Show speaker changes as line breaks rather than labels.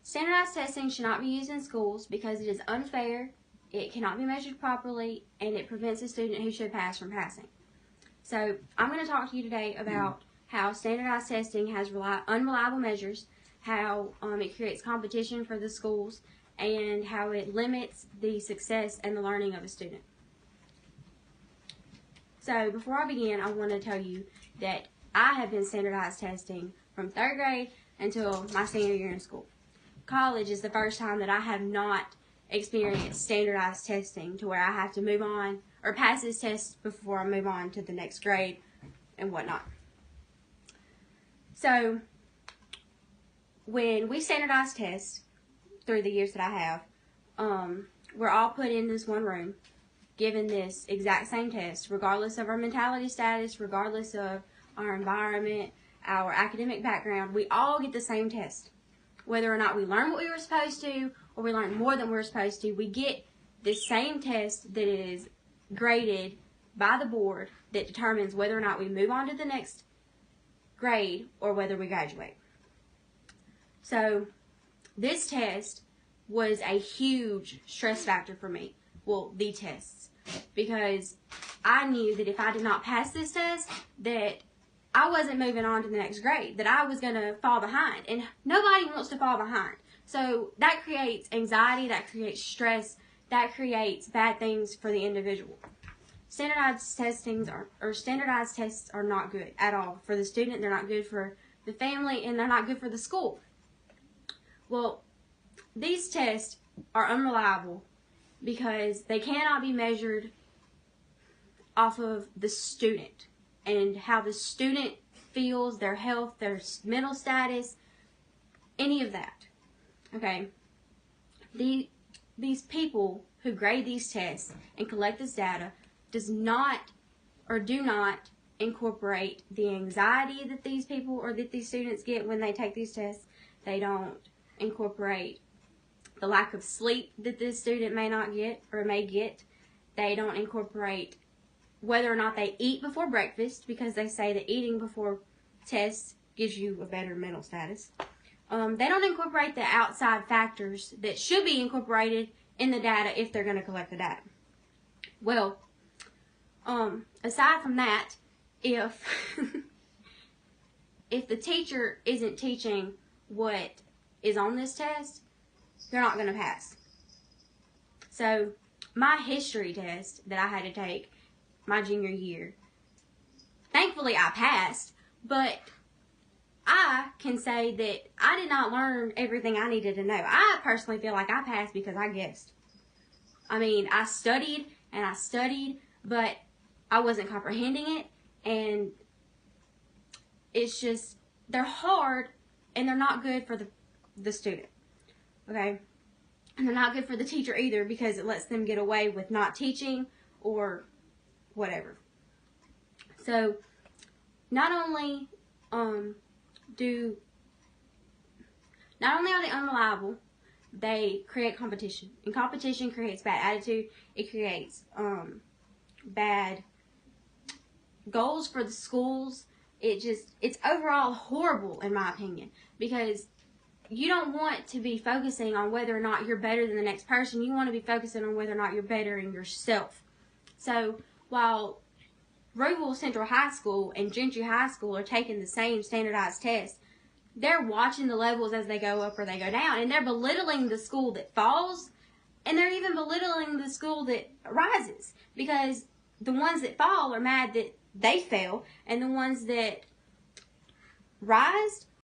Standardized testing should not be used in schools because it is unfair, it cannot be measured properly, and it prevents a student who should pass from passing. So I'm going to talk to you today about how standardized testing has unreliable measures, how it creates competition for the schools, and how it limits the success and the learning of a student. So before I begin, I want to tell you that I have been standardized testing from 3rd grade until my senior year in school. College is the first time that I have not experienced standardized testing to where I have to move on or pass this test before I move on to the next grade and whatnot. So when we standardize tests through the years that I have, we're all put in this one room, given this exact same test, regardless of our mentality status, regardless of our environment, our academic background. We all get the same test. Whether or not we learn what we were supposed to or we learn more than we were supposed to, we get the same test that is graded by the board that determines whether or not we move on to the next grade or whether we graduate. So this test was a huge stress factor for me. Well, the tests. Because I knew that if I did not pass this test, that I wasn't moving on to the next grade, that I was going to fall behind. And nobody wants to fall behind. So that creates anxiety, that creates stress, that creates bad things for the individual. Standardized tests are not good at all for the student. They're not good for the family, and they're not good for the school. Well, these tests are unreliable because they cannot be measured off of the student and how the student feels, their health, their mental status, any of that. Okay? These people who grade these tests and collect this data do not incorporate the anxiety that these people or that these students get when they take these tests. They don't incorporate the lack of sleep that this student may not get or may get. They don't incorporate whether or not they eat before breakfast, because they say that eating before tests gives you a better mental status. They don't incorporate the outside factors that should be incorporated in the data if they're going to collect the data. Well, aside from that, if the teacher isn't teaching what is on this test, they're not going to pass. So my history test that I had to take my junior year, thankfully I passed, but I can say that I did not learn everything I needed to know. I personally feel like I passed because I guessed. I mean, I studied and I studied, but I wasn't comprehending it, and it's just, they're hard and they're not good for the student. Okay? And they're not good for the teacher either, because it lets them get away with not teaching or whatever. So not only are they unreliable, they create competition, and competition creates bad attitude. It creates bad goals for the schools. It's overall horrible, in my opinion, because you don't want to be focusing on whether or not you're better than the next person. You want to be focusing on whether or not you're better in yourself. So while Roval Central High School and Gentry High School are taking the same standardized test, they're watching the levels as they go up or they go down, and they're belittling the school that falls, and they're even belittling the school that rises, because the ones that fall are mad that they fell, and the ones that rise